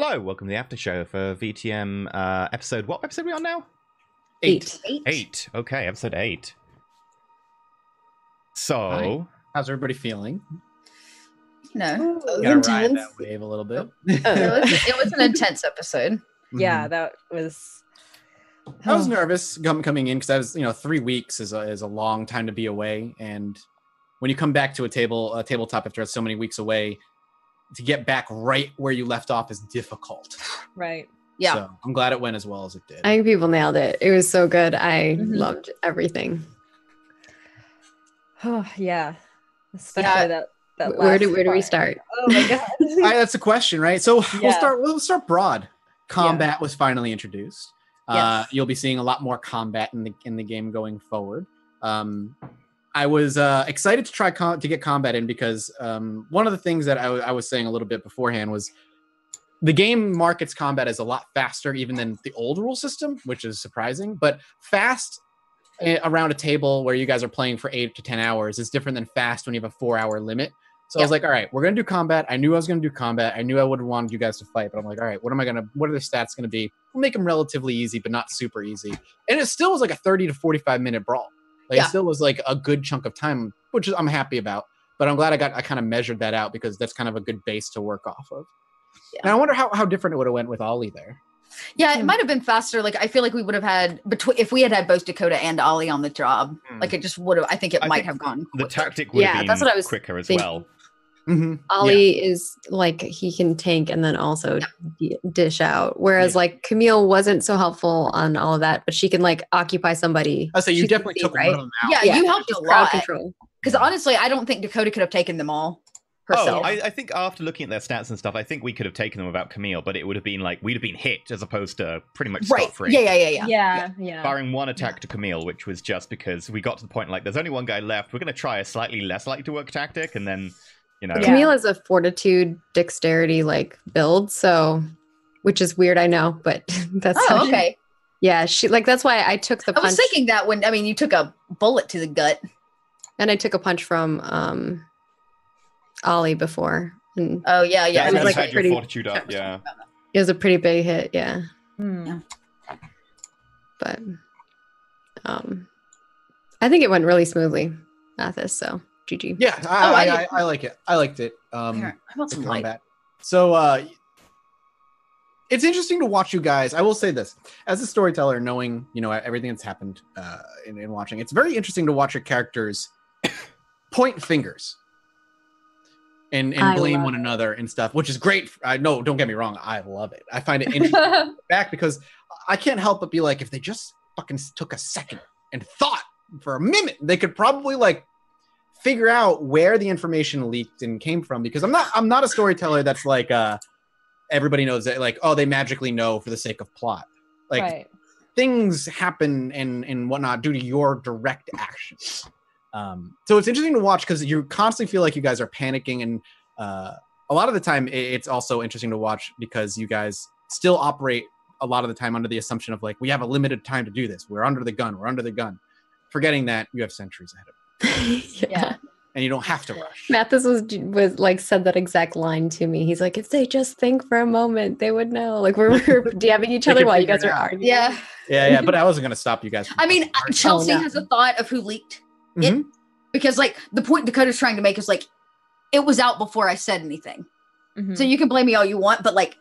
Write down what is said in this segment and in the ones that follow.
Hello, welcome to the after show for VTM episode. What episode are we on now? 8. 8. Okay, episode 8. So, Hi. How's everybody feeling? No, Gotta ride that wave a little bit. it was an intense episode. Yeah, that was. I was nervous coming in because I was, 3 weeks is a long time to be away, and when you come back to a tabletop after so many weeks away, to get back right where you left off is difficult. Right. Yeah. So I'm glad it went as well as it did. I think people nailed it. It was so good. I loved everything. Oh yeah, especially that. Where do we start? Oh my god. That's the question, right? So Yeah. we'll start broad. Combat was finally introduced. Yes. You'll be seeing a lot more combat in the game going forward. I was excited to try to get combat in because one of the things that I was saying a little bit beforehand was the game markets combat as a lot faster even than the old rule system, which is surprising. But fast around a table where you guys are playing for 8 to 10 hours is different than fast when you have a 4-hour limit. So I was like, all right, we're going to do combat. I knew I was going to do combat. I knew I would have wanted you guys to fight, but I'm like, all right, what are the stats going to be? We'll make them relatively easy, but not super easy. And it still was like a 30 to 45 minute brawl. It still was like a good chunk of time, which I'm happy about. But I'm glad I kind of measured that out because that's kind of a good base to work off of. Yeah. And I wonder how different it would have went with Ollie there. Yeah, it might have been faster. Like I feel like we would have had if we had both Dakota and Ollie on the job. Like it just would have. I think it might have gone quicker. The tactic would have been that's what I was quicker as thinking. well. Mm-hmm. Ollie is like he can tank and then also dish out, whereas like Camille wasn't so helpful on all of that, but she can like occupy somebody. Oh, so you definitely took one of them out. Yeah, you helped a crowd lot. control. Because honestly, I don't think Dakota could have taken them all herself. Oh, I think after looking at their stats and stuff, I think we could have taken them without Camille, but it would have been like we'd have been hit as opposed to pretty much Right. scot-free. Yeah. Barring one attack to Camille, which was just because we got to the point like there's only one guy left. We're going to try a slightly less likely to work tactic, and then Camille is a fortitude dexterity like build, so which is weird, I know, but that's okay. Yeah, she like that's why I took the punch. I was thinking that when you took a bullet to the gut. And I took a punch from Ollie before. And oh yeah. It was like had pretty- your fortitude up, yeah. it was a pretty big hit, yeah. But I think it went really smoothly at this, so GG. Yeah, I like it. I liked it. Here, I want some light. Combat. So it's interesting to watch you guys. I will say this as a storyteller, knowing everything that's happened in watching. It's very interesting to watch your characters point fingers and blame one another and stuff, which is great. I know, don't get me wrong, I love it. I find it interesting back because I can't help but be like, if they just fucking took a second and thought for a minute, they could probably like figure out where the information leaked and came from. Because I'm not a storyteller that's like everybody knows that like, oh, they magically know for the sake of plot. Like things happen and whatnot due to your direct actions. So it's interesting to watch because you constantly feel like you guys are panicking, and a lot of the time it's also interesting to watch because you guys still operate a lot of the time under the assumption of like, we have a limited time to do this. We're under the gun, forgetting that you have centuries ahead of you. Yeah. And you don't have to rush. Mathis was like said that exact line to me. He's like, if they just think for a moment, they would know. Like we're DMing each other while you guys are arguing. Yeah. But I wasn't going to stop you guys. I mean, Chelsea has a thought of who leaked it, because like the point Dakota's trying to make is like, it was out before I said anything. So you can blame me all you want, but like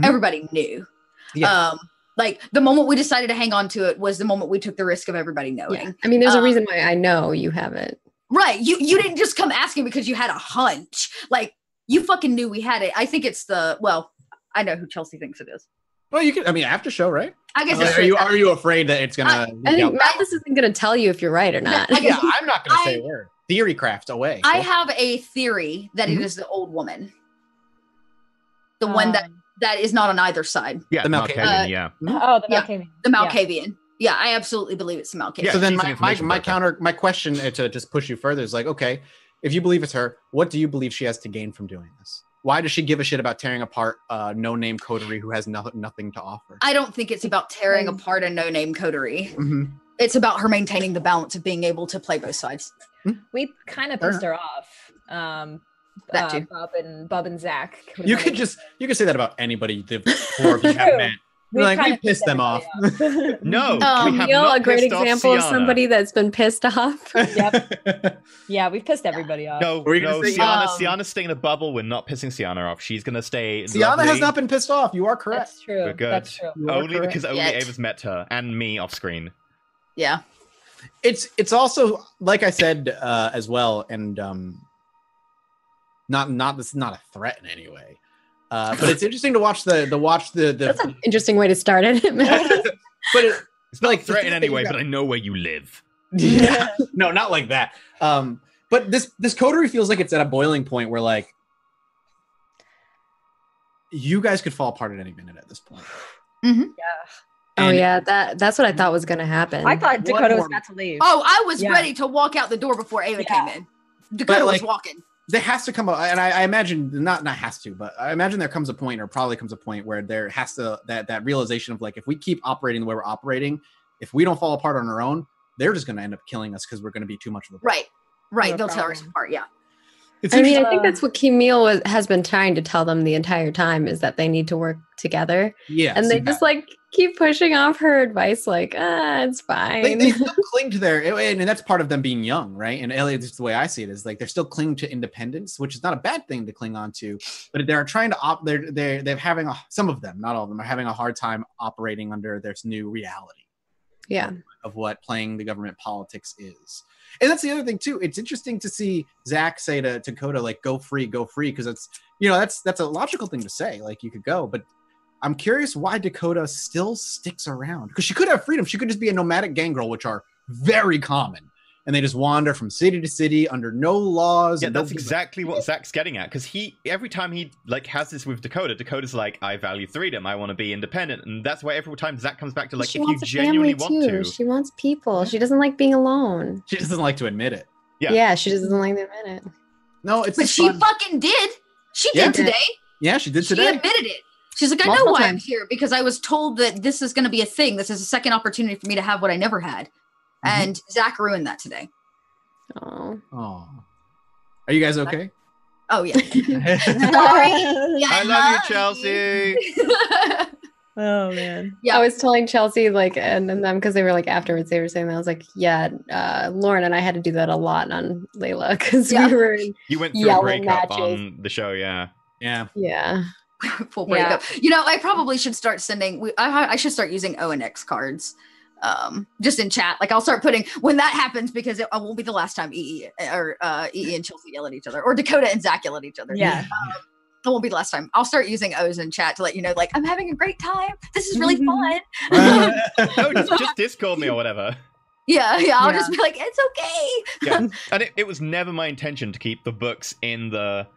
everybody knew. Yeah. Like the moment we decided to hang on to it was the moment we took the risk of everybody knowing. Yeah. I mean, there's a reason why I know you haven't. Right. You didn't just come asking because you had a hunch. Like you fucking knew we had it. I think it's I know who Chelsea thinks it is. Well, after show, right? I guess are you afraid that it's gonna I think Mathis isn't gonna tell you if you're right or not. Yeah, I'm not gonna say a word. Theory craft away. I have a theory that it is the old woman. The one that is not on either side. Yeah, the Malkavian, yeah. Oh, the Malkavian. The Malkavian. Yeah, I absolutely believe it's the Malkavian. Yeah, so then my question to just push you further is like, okay, if you believe it's her, what do you believe she has to gain from doing this? Why does she give a shit about tearing apart a no-name coterie who has nothing to offer? I don't think it's about tearing apart a no-name coterie. It's about her maintaining the balance of being able to play both sides. We kind of pissed her off That too. Bob and Zach. You could say that about anybody the four of you have met. We pissed them off. No, we have Camille, not a great pissed off example of Sienna. somebody that's been pissed off. Yep. Yeah, we've pissed everybody off. No, Were you gonna say- Sienna's staying in a bubble. We're not pissing Sienna off. She's gonna stay. Sienna lovely. has not been pissed off. You are correct. That's true. We're good. That's true. You are Only correct. because only Yet. Ava's met her and me off screen. Yeah. It's also, like I said as well, and this is not a threat in any way. But it's interesting to watch the That's an interesting way to start it. but It's not like, a threat in the any thing way, that- but I know where you live. yeah, no, not like that. But this coterie feels like it's at a boiling point where like you guys could fall apart at any minute at this point. Mm-hmm. Oh And- yeah, that's what I thought was gonna happen. I thought Dakota was more- about to leave. Oh, I was Yeah. ready to walk out the door before Ava came in. Dakota But, was like, walking. There has to come a, and I imagine not has to, but I imagine there comes a point, or probably comes a point where there has to that realization of like, if we keep operating the way we're operating, if we don't fall apart on our own, they're just going to end up killing us because we're going to be too much of a Right. Right. No They'll tear us problem. apart. Yeah. It's I mean, I interesting- think that's what Camille has been trying to tell them the entire time is that they need to work together, yeah, and they just like keep pushing off her advice, like, it's fine. they still cling to their, and that's part of them being young, right? And Elliot, just the way I see it is like they're still clinging to independence, which is not a bad thing to cling on to, but they're trying to they're having some of them, not all of them, are having a hard time operating under this new reality Yeah. of what playing the government politics is. And that's the other thing too. It's interesting to see Zach say to Dakota, like, go free, because it's, that's a logical thing to say, like you could go, but I'm curious why Dakota still sticks around, because she could have freedom. She could just be a nomadic gang girl, which are very common, and they just wander from city to city under no laws. Yeah, and that's no- exactly what Zach's getting at. Because every time he like has this with Dakota, Dakota's like, I value freedom. I want to be independent, and that's why every time Zach comes back to like, she if you wants a genuinely family want too. to, She wants people. She doesn't like being alone. She doesn't like to admit it. Yeah. She doesn't like to admit it. No, it's But just she fun. fucking did. She Yeah. did today. Yeah, she did She today. admitted it. She's like, I know Multiple why I'm times. here, because I was told that this is going to be a thing. This is a second opportunity for me to have what I never had. And Zach ruined that today. Oh. Oh, are you guys okay? Oh, yeah. Sorry. Yeah, I love you, Chelsea. Oh man. Yeah. I was telling Chelsea, like, and them, because they were like, afterwards, they were saying that. I was like, yeah, Lauren and I had to do that a lot on Layla, because Yeah. we were in, You went through a Yelling breakup matches. on the show, yeah. Yeah. yeah. Full breakup. I probably should start sending. I should start using O and X cards, just in chat. Like I'll start putting when that happens, because it won't be the last time EE and Chelsea yell at each other, or Dakota and Zach yell at each other. Yeah. It won't be the last time. I'll start using O's in chat to let you know, like, I'm having a great time. This is really fun. No, just Discord me or whatever. Yeah. I'll Yeah. just be like, it's okay. Yeah, and it was never my intention to keep the books in the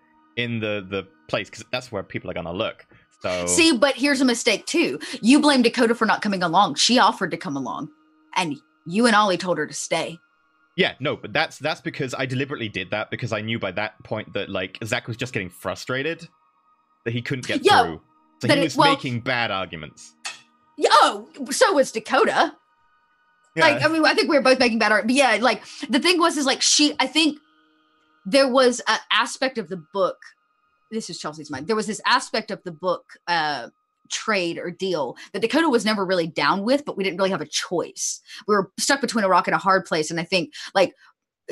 place, because that's where people are gonna look. So See, but here's a mistake too. You blame Dakota for not coming along. She offered to come along, and you and Ollie told her to stay. yeah, no, but that's because I deliberately did that, because I knew by that point that like Zach was just getting frustrated that he couldn't get Yeah, through, so but he was making bad arguments. Yeah, oh, so was Dakota. Like, I mean, I think we were both making bad art. But yeah, like the thing was, is like I think there was an aspect of the book. This is Chelsea's mind. There was this aspect of the book trade or deal that Dakota was never really down with, but we didn't really have a choice. We were stuck between a rock and a hard place. And I think like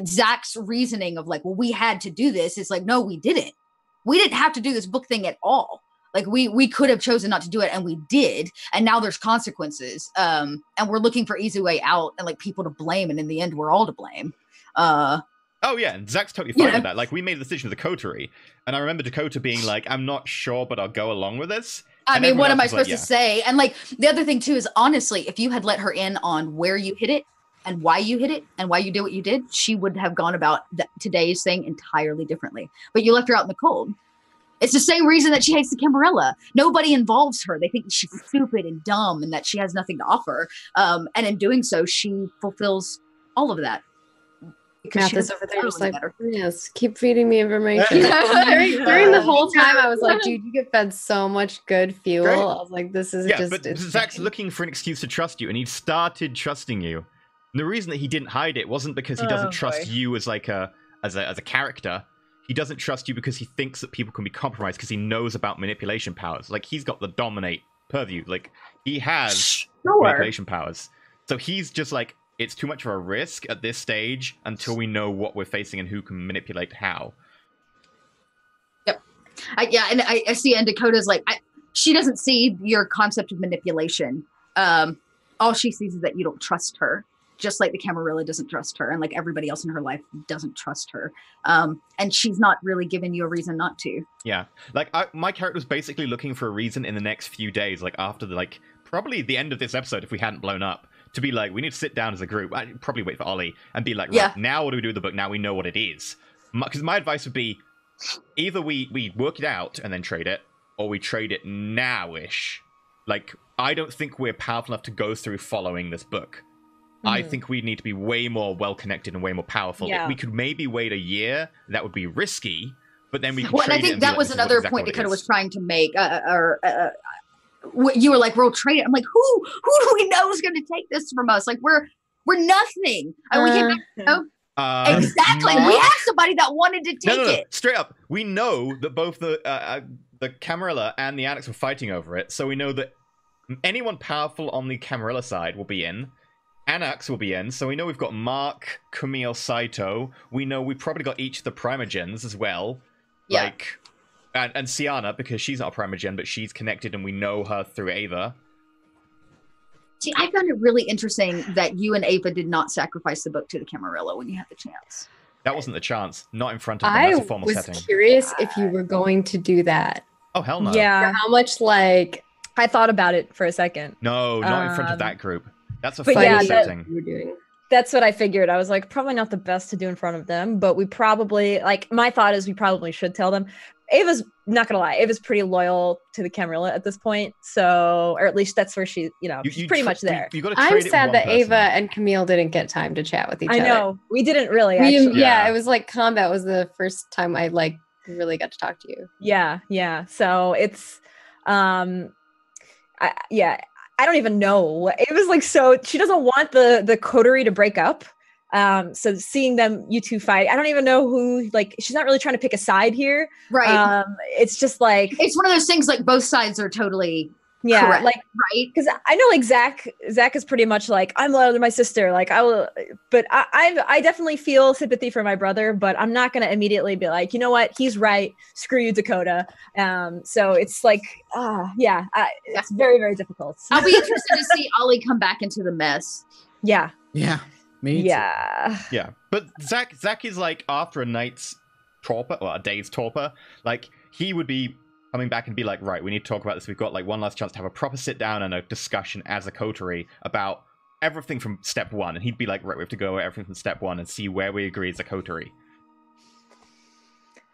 Zach's reasoning of like, well, we had to do this. It's like, no, we didn't. We didn't have to do this book thing at all. Like we could have chosen not to do it, and we did. And now there's consequences. And we're looking for easy way out and like people to blame. And in the end, we're all to blame. Oh yeah, and Zach's totally fine Yeah. with that. Like we made a decision with the coterie, and I remember Dakota being like, "I'm not sure, but I'll go along with this." I And mean, what everyone am I else was supposed like, to say? And like the other thing too is honestly, if you had let her in on where you hit it and why you hit it and why you did what you did, she would have gone about today's thing entirely differently. But you left her out in the cold. It's the same reason that she hates the Camarilla. Nobody involves her. They think she's stupid and dumb and that she has nothing to offer. And in doing so, she fulfills all of that. Because Math she is doesn't over there know just any like, better. yes, keep feeding me information. during the whole time, I was like, dude, you get fed so much good fuel. Great. I was like, this is Yeah, just. but it's Zach's insane. looking for an excuse to trust you, and he started trusting you. And the reason that he didn't hide it wasn't because he doesn't Oh, trust boy. you as like as a character. he doesn't trust you because he thinks that people can be compromised because he knows about manipulation powers. Like, he's got the dominate purview. Like, he has manipulation powers. So he's just like, it's too much of a risk at this stage until we know what we're facing and who can manipulate how. Yep. I see, and Dakota's like, she doesn't see your concept of manipulation. All she sees is that you don't trust her, just like the Camarilla doesn't trust her, and like everybody else in her life doesn't trust her. And she's not really giving you a reason not to. Yeah. Like, my character was basically looking for a reason in the next few days, like after the, like, probably the end of this episode, if we hadn't blown up, to be like, we need to sit down as a group. I'd probably wait for Ollie and be like, right, now what do we do with the book? Now we know what it is. Because my advice would be, either we work it out and then trade it, or we trade it now-ish. Like, I don't think we're powerful enough to go through following this book. I think we need to be way more well-connected and way more powerful. If we could maybe wait a year, that would be risky, but then we could trade it. And I think that was another point Dakota was trying to make, you were like, we'll trade it. I'm like, who do we know is going to take this from us? Like, we're nothing. And we came back, exactly. We have somebody that wanted to take it. Straight up. We know that both the Camarilla and the Annex were fighting over it, so we know that anyone powerful on the Camarilla side will be in. Anax will be in, so we know we've got Mark, Camille, Saito. We know we've probably got each of the Primogens as well. Yeah. Like, and Sienna, because she's not a Primogen, but she's connected and we know her through Ava. See, I found it really interesting that you and Ava did not sacrifice the book to the Camarilla when you had the chance. That wasn't the chance. Not in front of them. That's a formal setting. I was curious if you were going to do that. Oh, hell no. Yeah. For how much, like... I thought about it for a second. No, not in front of that group. That's a formal setting. You're doing. That's what I figured. I was like, probably not the best to do in front of them, but we probably, like, my thought is we probably should tell them. Ava's, not gonna lie, Ava's pretty loyal to the Camarilla at this point, so, or at least that's where she, she's pretty much there. I'm sad that Ava and Camille didn't get time to chat with each other. I know, we didn't really, actually. Yeah, it was like combat was the first time I, like, really got to talk to you. Yeah, so it's, I don't even know. It was like, so she doesn't want the coterie to break up. So seeing them, you two fight, I don't even know who, like, she's not really trying to pick a side here. Right. It's just like, it's one of those things like both sides are totally correct, like, right. Cause I know like Zach is pretty much like, I'm loyal to my sister. Like I will, but I definitely feel sympathy for my brother, but I'm not going to immediately be like, you know what? He's right. Screw you, Dakota. So it's like, it's very, very difficult. I'll be interested to see Ollie come back into the mess. Yeah. Me too. Yeah. But Zach is like, after a night's torpor, or a day's torpor, like he would be coming back and be like, right, we need to talk about this. We've got like one last chance to have a proper sit down and a discussion as a coterie about everything from step one. And he'd be like, right, we have to go over everything from step one and see where we agree as a coterie.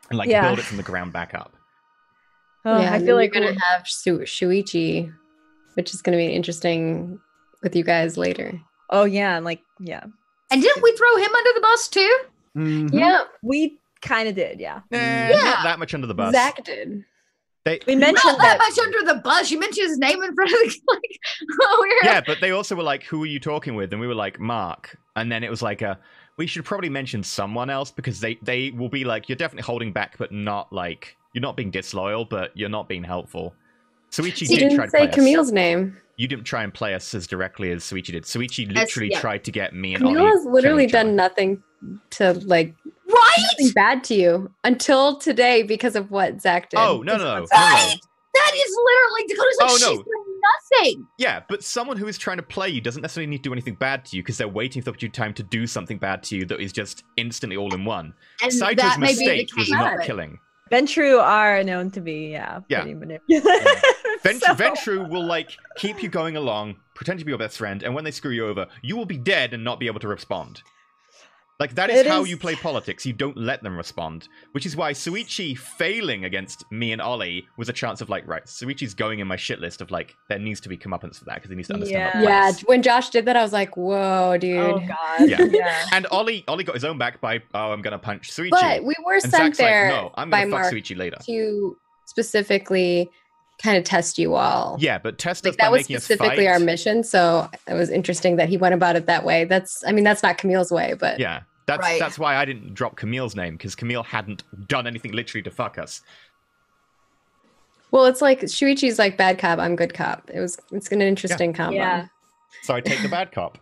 And like build it from the ground back up. I feel like we're going to have Shuichi, which is going to be interesting with you guys later. Oh, yeah. And like, yeah. And didn't we throw him under the bus too? Mm-hmm. Yeah, we kind of did. Yeah. Not that much under the bus. Zach did. We mentioned not that much under the bus. You mentioned his name in front of the Yeah, but they also were like, who are you talking with? And we were like, Mark. And then it was like, we should probably mention someone else because they will be like, you're definitely holding back, but not like, you're not being disloyal, but you're not being helpful. Suichi did try to play Camille's name. You didn't try and play us as directly as Suichi did. Suichi literally tried to get me and Camille has literally done nothing to like nothing bad to you until today because of what Zach did. Oh no. That is literally Dakota's like, she's done nothing. Yeah, but someone who is trying to play you doesn't necessarily need to do anything bad to you because they're waiting for the time to do something bad to you that is just instantly all in one. And Saito's mistake was not killing. Ventru are known to be pretty manipulative. Ventru will like keep you going along, pretend to be your best friend, and when they screw you over, you will be dead and not be able to respond. Like that is how you play politics. You don't let them respond, which is why Suichi failing against me and Ollie was a chance of like, right, Suichi's going in my shit list of like, there needs to be comeuppance for that because he needs to understand. Yeah, when Josh did that, I was like, whoa, dude. Oh god. Yeah. And Ollie got his own back by, I'm gonna punch Suichi. But we were sent there like, no, I'm gonna fuck Suichi later. To specifically kind of test you all. Yeah, but test us that by was making us specifically fight. our mission, so it was interesting that he went about it that way. That's not Camille's way, but yeah. That's why I didn't drop Camille's name, because Camille hadn't done anything literally to fuck us. Well, it's like Shuichi's like bad cop, I'm good cop. It's an interesting combo. Yeah. So I take the bad cop.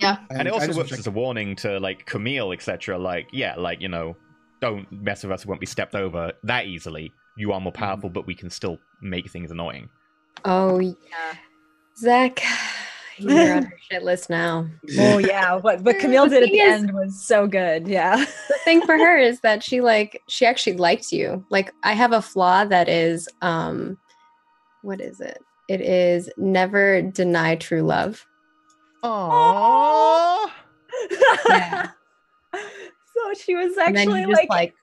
Yeah. And it also works as a warning to like Camille, etc. Like, yeah, like, you know, don't mess with us, we won't be stepped over that easily. You are more powerful, but we can still make things annoying. Oh, yeah. Zach, you're on her shit list now. Oh yeah, what Camille did at the end was so good. Yeah. The thing for her is that she actually likes you. Like, I have a flaw that is what is it? It is never deny true love. Aww. Yeah. So she was actually like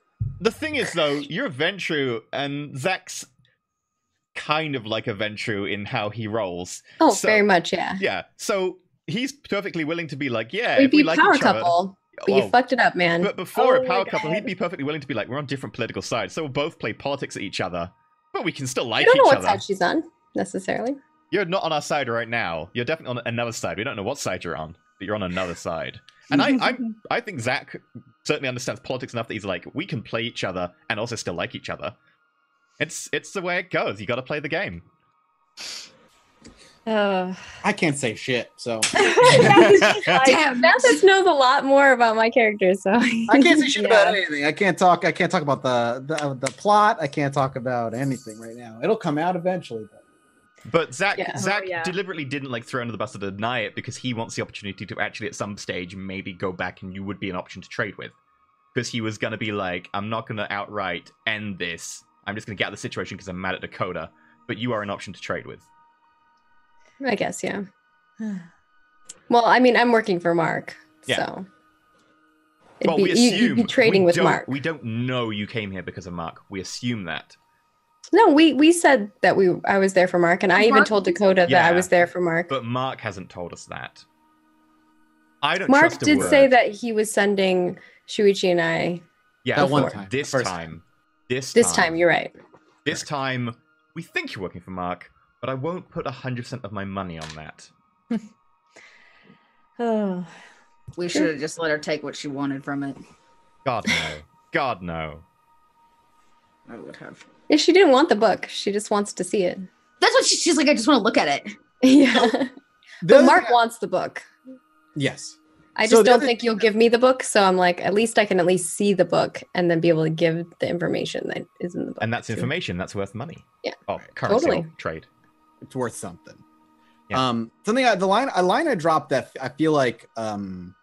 the thing is though, you're Ventru and Zach's kind of like a Ventru in how he rolls. Oh, so, very much, yeah. Yeah. So he's perfectly willing to be like, yeah, we'd if be we like power each couple, other, but you fucked it up, man. But before a power couple, he'd be perfectly willing to be like, we're on different political sides, so we'll both play politics at each other, but we can still like each other. I don't know what side she's on, necessarily. You're not on our side right now. You're definitely on another side. We don't know what side you're on, but you're on another side. And I think Zach certainly understands politics enough that he's like, we can play each other and also still like each other. It's the way it goes. You got to play the game. I can't say shit, so. Damn, Mathis knows a lot more about my character, so. I can't say shit about anything. I can't talk about the plot. I can't talk about anything right now. It'll come out eventually. But Zach deliberately didn't like throw under the bus to deny it because he wants the opportunity to actually at some stage maybe go back and you would be an option to trade with. Because he was going to be like, I'm not going to outright end this. I'm just going to get out of the situation because I'm mad at Dakota. But you are an option to trade with. I guess, yeah. Well, I mean, I'm working for Mark, so. Well, we assume you'd be trading with Mark. We don't know you came here because of Mark. We assume that. No, we said that I was there for Mark, and I even told Dakota that I was there for Mark. But Mark hasn't told us that. I don't. Mark did say that he was sending Shuichi and I. Yeah, that one time. This time, you're right. This time, we think you're working for Mark, but I won't put 100% of my money on that. Oh, we should have just let her take what she wanted from it. God no. God no. I would have. If she didn't want the book, she just wants to see it. That's what she's like. I just want to look at it. Yeah. But Mark wants the book. Yes. I just don't think you'll give me the book, so I'm like, at least I can at least see the book and then be able to give the information that is in the book. And that's information that's worth money. Yeah. Oh, currency trade. It's worth something. Yeah. The line I dropped that I feel like well,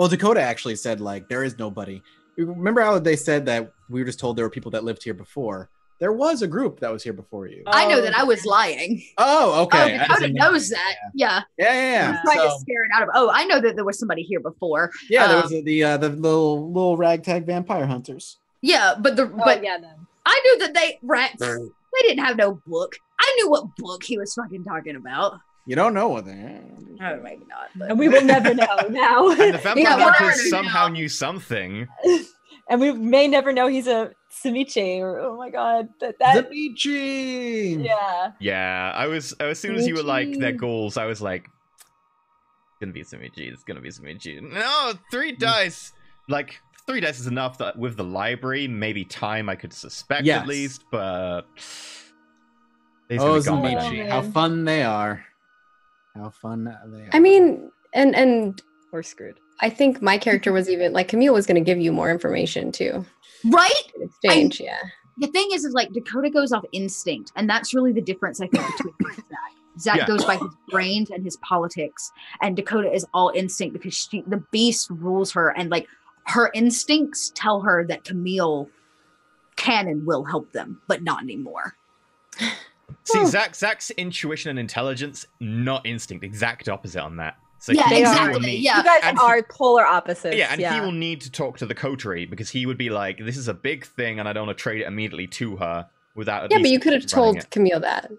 Dakota actually said like there is nobody. Remember how they said that we were just told there were people that lived here before? There was a group that was here before you. I know that I was lying. Oh, okay. Oh, Dakota knows that. Yeah. Yeah. Trying to scare it out of. Oh, I know that there was somebody here before. Yeah, there was the little ragtag vampire hunters. Yeah, but I knew that they didn't have no book. I knew what book he was fucking talking about. You don't know what they Oh, maybe not. But. And we will never know now. And the vampire hunters somehow knew something. And we may never know he's a Simiche or oh my god. That Simiche! Yeah. Yeah. As soon as you were like their goals, I was like, it's gonna be Simiche, it's gonna be Simiche. No, 3 dice. Like 3 dice is enough that with the library, maybe time I could suspect at least, but Simiche. How fun they are. How fun they are. I mean, and we're screwed. I think my character was even like Camille was going to give you more information too, right? In exchange, yeah. The thing is like Dakota goes off instinct, and that's really the difference I think between Zach. Zach goes by his brains and his politics, and Dakota is all instinct because the beast rules her, and like her instincts tell her that Camille can and will help them, but not anymore. See, Zach's intuition and intelligence, not instinct, exact opposite on that. So yeah, exactly. You guys are polar opposites. Yeah, and he will need to talk to the coterie because he would be like, this is a big thing and I don't want to trade it immediately to her without but you could have told Camille that.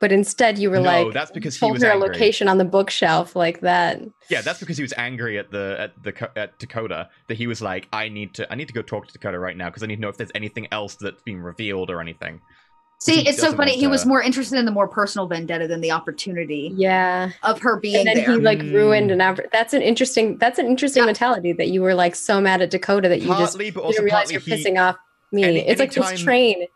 But instead you were that's because he told was her angry. A location on the bookshelf like that. Yeah, that's because he was angry at Dakota that he was like, I need to go talk to Dakota right now because I need to know if there's anything else that's been revealed or anything. See, it's so funny. He was more interested in the more personal vendetta than the opportunity. Yeah, of her being and then there. He like ruined an. That's an interesting mentality that you were like so mad at Dakota that you partly, just but also didn't realize you're pissing off me. It's like this train.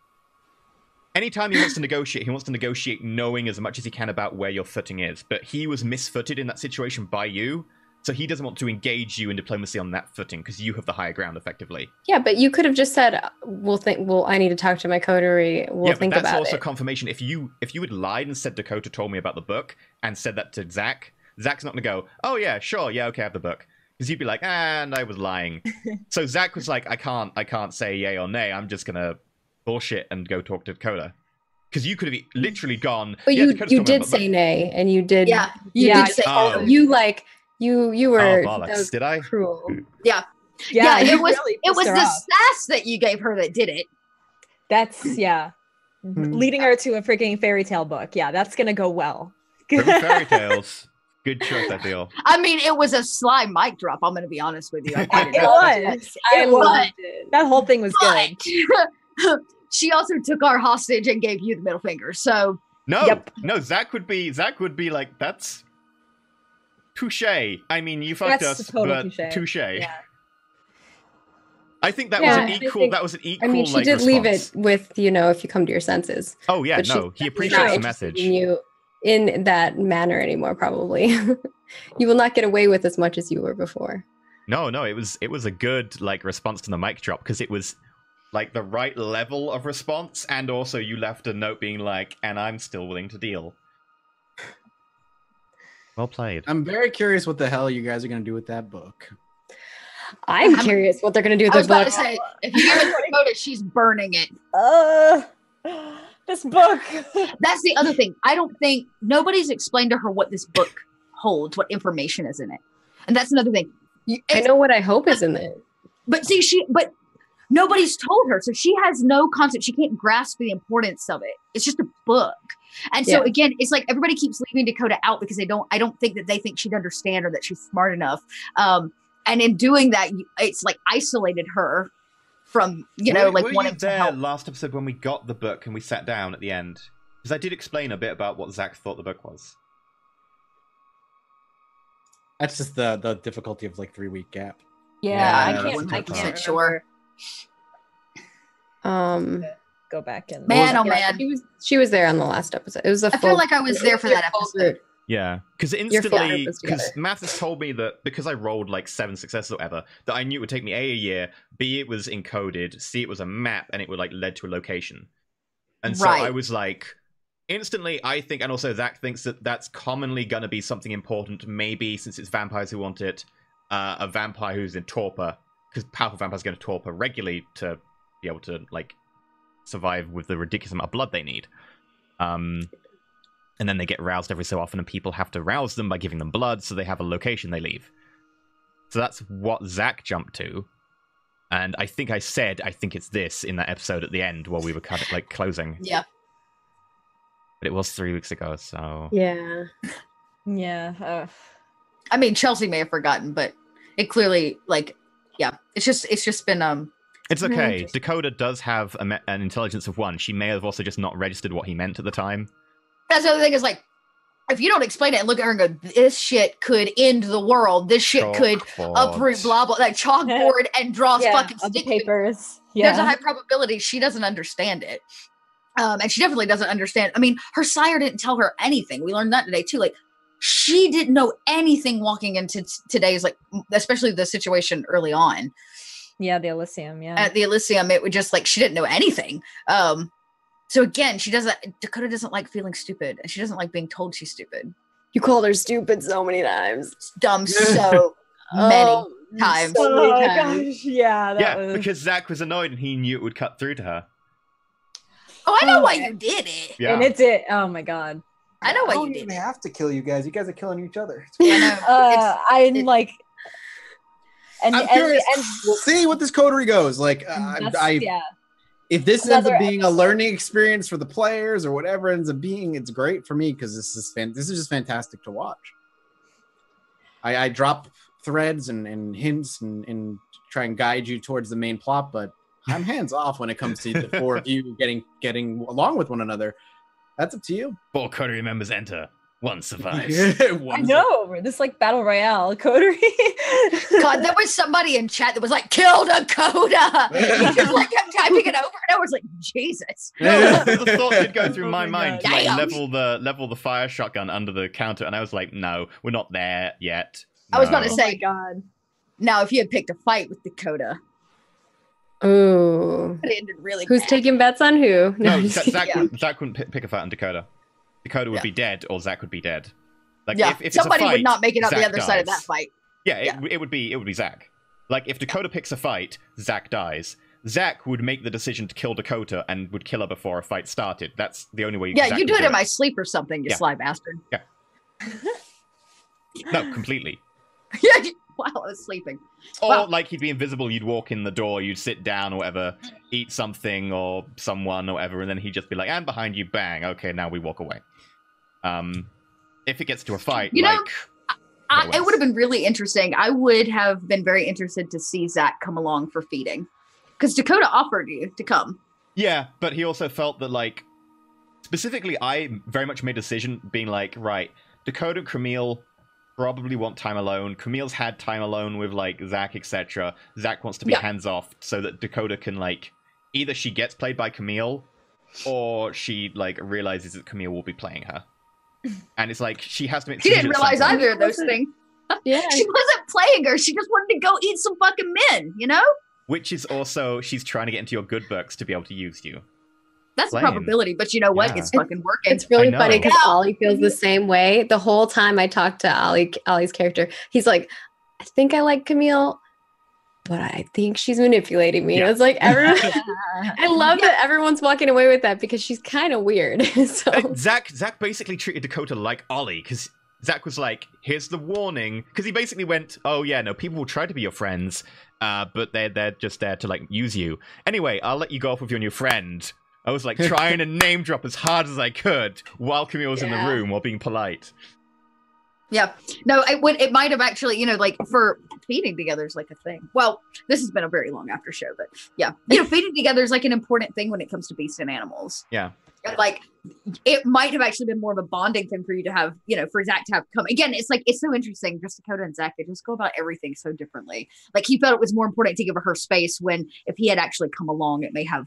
Anytime he wants to negotiate knowing as much as he can about where your footing is. But he was misfooted in that situation by you. So he doesn't want to engage you in diplomacy on that footing because you have the higher ground, effectively. Yeah, but you could have just said, I need to talk to my coterie. We'll think about it. That's also confirmation. If you had lied and said Dakota told me about the book and said that to Zach, Zach's not going to go, oh, yeah, sure, yeah, okay, I have the book. Because you'd be like, and I was lying. So Zach was like, I can't say yay or nay. I'm just going to bullshit and go talk to Dakota. Because you could have literally gone. But you did say nay, and you did. Yeah, you did say you like. You were bollocks. Did I? Cruel. Yeah. It was the sass that you gave her that did it. That's leading her to a freaking fairy tale book. Yeah, that's gonna go well. Fairy tales. Good choice, I feel. I mean, it was a sly mic drop. I'm gonna be honest with you. It was. That whole thing was good. She also took our hostage and gave you the middle finger. So no, Zach would be like, that's. Touche. I mean, you fucked us, but touche. Yeah. I think that was an equal. That was an equal. I mean, she did leave it with if you come to your senses. Oh yeah, no, he appreciates the message. You in that manner anymore, probably. You will not get away with as much as you were before. No, it was a good response to the mic drop because it was the right level of response, and also you left a note being like, "And I'm still willing to deal." Well played. I'm very curious what the hell you guys are going to do with that book. I'm curious what they're going to do with the book. I was about to say, if you give it notice, she's burning it. This book. That's the other thing. I don't think nobody's explained to her what this book holds, what information is in it. And that's another thing. I know what I hope is in it. But see, but nobody's told her. So she has no concept. She can't grasp the importance of it. It's just a book. And so again, it's like everybody keeps leaving Dakota out because I don't think that they think she'd understand or that she's smart enough. And in doing that, it's like isolated her from, wanting to help. Last episode when we got the book and we sat down at the end? Because I did explain a bit about what Zach thought the book was. That's just the difficulty of 3-week gap. Yeah, I can't sure. Go back and man. She was there on the last episode. It was I feel like I was there for that episode. Yeah, because instantly, because Mathis told me that because I rolled 7 successes or whatever, that I knew it would take me A, year, B, it was encoded, C, it was a map, and it would lead to a location. And so I was instantly, I think, and also Zach thinks that that's commonly going to be something important, maybe since it's vampires who want it, a vampire who's in torpor, because powerful vampires go to torpor regularly to be able to, survive with the ridiculous amount of blood they need. And then they get roused every so often, and people have to rouse them by giving them blood, so they have a location they leave. So that's what Zach jumped to. And I think I said, I think it's this in that episode at the end while we were kind of closing. Yeah. But it was 3 weeks ago, so... Yeah. Yeah. I mean, Chelsea may have forgotten, but it clearly, it's just been... It's okay. Dakota does have an intelligence of 1. She may have also just not registered what he meant at the time. That's the other thing is if you don't explain it and look at her and go, this shit could end the world. This shit could uproot blah, blah, chalkboard and draw fucking stick papers. Yeah. There's a high probability she doesn't understand it. And she definitely doesn't understand. I mean, her sire didn't tell her anything. We learned that today too. She didn't know anything walking into today's, especially the situation early on. Yeah, the Elysium, yeah. At the Elysium, it would just she didn't know anything. So again, Dakota doesn't like feeling stupid, and she doesn't like being told she's stupid. You called her stupid so many times. Dumb so many times. Oh my gosh, yeah. Because Zach was annoyed and he knew it would cut through to her. Oh, I know why you did it. Yeah. And it did. Oh my god. I know why you did it. I don't even have to kill you guys. You guys are killing each other. I know. I'm curious. We'll see what this coterie goes. If this ends up being a learning experience for the players or whatever ends up being, it's great for me because this is just fantastic to watch. I drop threads and hints and try and guide you towards the main plot, but I'm hands off when it comes to the four of you getting along with one another. That's up to you. 4 coterie members enter. 1 survives. I know. This like battle royale coterie. God, there was somebody in chat that was like, "Kill Dakota." Just like kept typing it over, and I was like, Jesus. No, the thought did go through my my mind God. to like level the fire shotgun under the counter, and I was like, no, we're not there yet. I was about to No. say, Oh my God. now if you had picked a fight with Dakota, Ooh. it ended really Who's bad. taking bets on who? No, just kidding. Zach wouldn't pick a fight on Dakota. Dakota would be dead, or Zach would be dead. Like Yeah, if it's a somebody fight, would not make it out the Zach other side of dies. that fight. Yeah, it would be Zach. Like if Dakota picks a fight, Zach dies. Zach would make the decision to kill Dakota and would kill her before a fight started. That's the only way. Yeah, Zach you would do it in my sleep or something, you Yeah. sly bastard. No, completely. Yeah, while I was sleeping. Or Well- like he'd be invisible, you'd walk in the door, you'd sit down or whatever, eat something or someone or whatever, and then he'd just be like, "And behind you, bang. Okay, now we walk away." If it gets to a fight, You know, like it would have been really interesting. I would have been very interested to see Zach come along for feeding, because Dakota offered you to come. yeah, but he also felt that like specifically, I very much made a decision being like, right, Dakota and Camille probably want time alone. Camille's had time alone with like Zach, etc. Zach wants to be hands off so that Dakota can like either she gets played by Camille or she like realizes that Camille will be playing her. And it's like she has to make. She didn't realize either. either of those things. Yeah. She wasn't playing her. She just wanted to go eat some fucking men, you know? Which is also she's trying to get into your good books to be able to use you. That's a Lame. probability, but you know what? Yeah. It's fucking working. It's really I know. funny because Ollie feels the same way. The whole time I talked to Ollie's character, he's like, I think I like Camille, but I think she's manipulating me. Yeah. It's like everyone. I love that everyone's walking away with that because she's kind of weird. So Zach basically treated Dakota like Ollie because Zach was like, "Here's the warning," because he basically went, "Oh yeah, no, people will try to be your friends, but they're just there to like use you. Anyway, I'll let you go off with your new friend." I was like trying to name drop as hard as I could while Camille was in the room while being polite. Yeah. No, it might have actually, you know, like for feeding together is like a thing. Well, this has been a very long after show, but yeah. You know, feeding together is like an important thing when it comes to beasts and animals. Yeah. Like it might have actually been more of a bonding thing for you to have, you know, for Zach to have come. Again, it's like it's so interesting. Just Dakota and Zach, they just go about everything so differently. Like he felt it was more important to give her space when if he had actually come along, it may have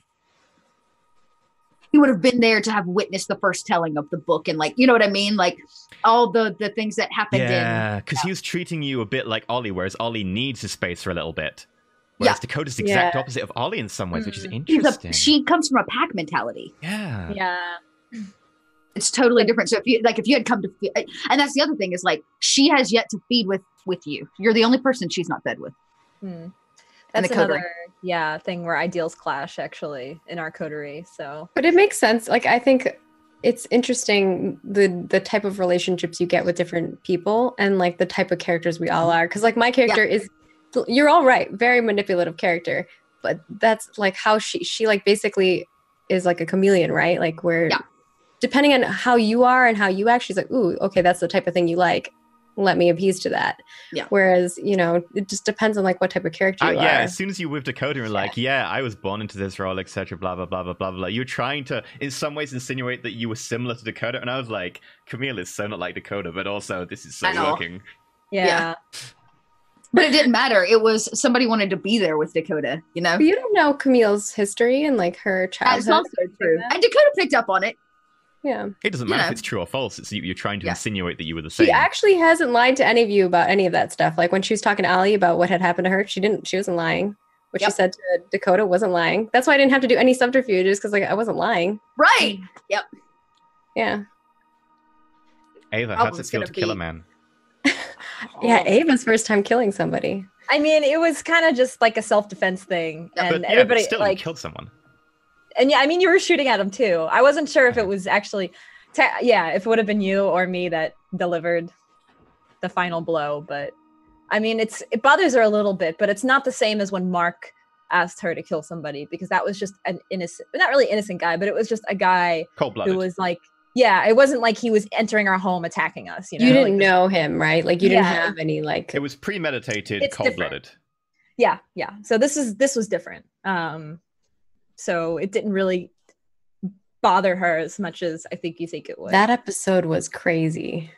he would have been there to have witnessed the first telling of the book and like, you know what I mean? Like all the things that happened Yeah, because he was treating you a bit like Ollie, whereas Ollie needs his space for a little bit. Whereas Dakota's the exact opposite of Ollie in some ways, which is interesting. She comes from a pack mentality. Yeah. Yeah. It's totally different. So if you had come to feed, and that's the other thing is like she has yet to feed with you. You're the only person she's not fed with. That's the another thing where ideals clash actually in our coterie. So, but it makes sense. Like I think it's interesting the type of relationships you get with different people and like the type of characters we all are. Because like my character is, you're all right, very manipulative character, but that's like how she like basically is like a chameleon, right? Like where depending on how you are and how you act, she's like, ooh, okay, that's the type of thing you like. Let me appease to that. Yeah. Whereas, you know, it just depends on like what type of character you are. Yeah, as soon as you with Dakota, you're like, yeah, I was born into this role, etc. Blah blah blah blah blah blah. You're trying to, in some ways, insinuate that you were similar to Dakota, and I was like, Camille is so not like Dakota, but also this is so working. Yeah. But it didn't matter. It was somebody wanted to be there with Dakota, you know? But you don't know Camille's history and like her childhood. That's also true. And Dakota picked up on it. Yeah. It doesn't matter if it's true or false. It's you're trying to insinuate that you were the same. She actually hasn't lied to any of you about any of that stuff. Like when she was talking to Allie about what had happened to her, she wasn't lying. What she said to Dakota wasn't lying. That's why I didn't have to do any subterfuges because like I wasn't lying. Right. Yep. Yeah. Ava, how's it feel to kill a man? Yeah, Ava's first time killing somebody. I mean, it was kind of just like a self-defense thing, and everybody but still, like you killed someone. And yeah, I mean, you were shooting at him too. I wasn't sure if it was actually, if it would have been you or me that delivered the final blow. But I mean, it bothers her a little bit, but it's not the same as when Mark asked her to kill somebody, because that was just an innocent, not really innocent guy, but it was just a guy cold-blooded. who was like, it wasn't like he was entering our home attacking us. You know, you didn't know him, right? Like you didn't have any like. It was premeditated, cold-blooded. Yeah. So this was different. so it didn't really bother her as much as I think you think it would. That episode was crazy.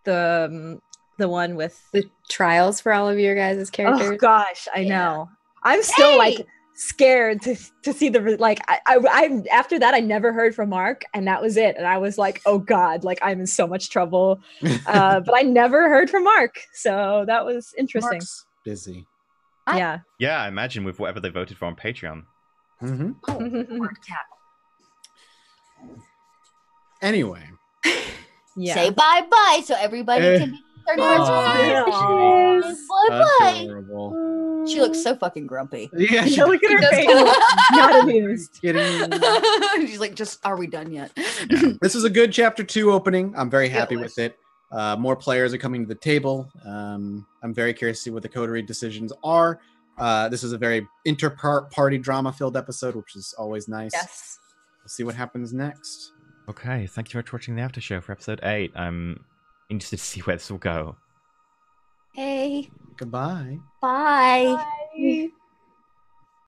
The one with the trials for all of your guys' characters. Oh gosh, I know. I'm still like scared to see the like. I after that I never heard from Mark, and that was it. And I was like, oh god, like I'm in so much trouble. But I never heard from Mark, so that was interesting. Mark's busy. Yeah. Yeah, I imagine with whatever they voted for on Patreon. Mm-hmm. Oh, cat. Anyway. Yeah. Say bye-bye so everybody can be Adorable. She looks so fucking grumpy. Yeah, look at her face. Not amused. She's like, just, are we done yet? This was a good chapter 2 opening. I'm very happy with it. More players are coming to the table. I'm very curious to see what the coterie decisions are. This is a very inter-party drama-filled episode, which is always nice. Yes. We'll see what happens next. Okay, thank you very much for watching the after show for episode 8. I'm interested to see where this will go. Hey. Goodbye. Bye. Bye.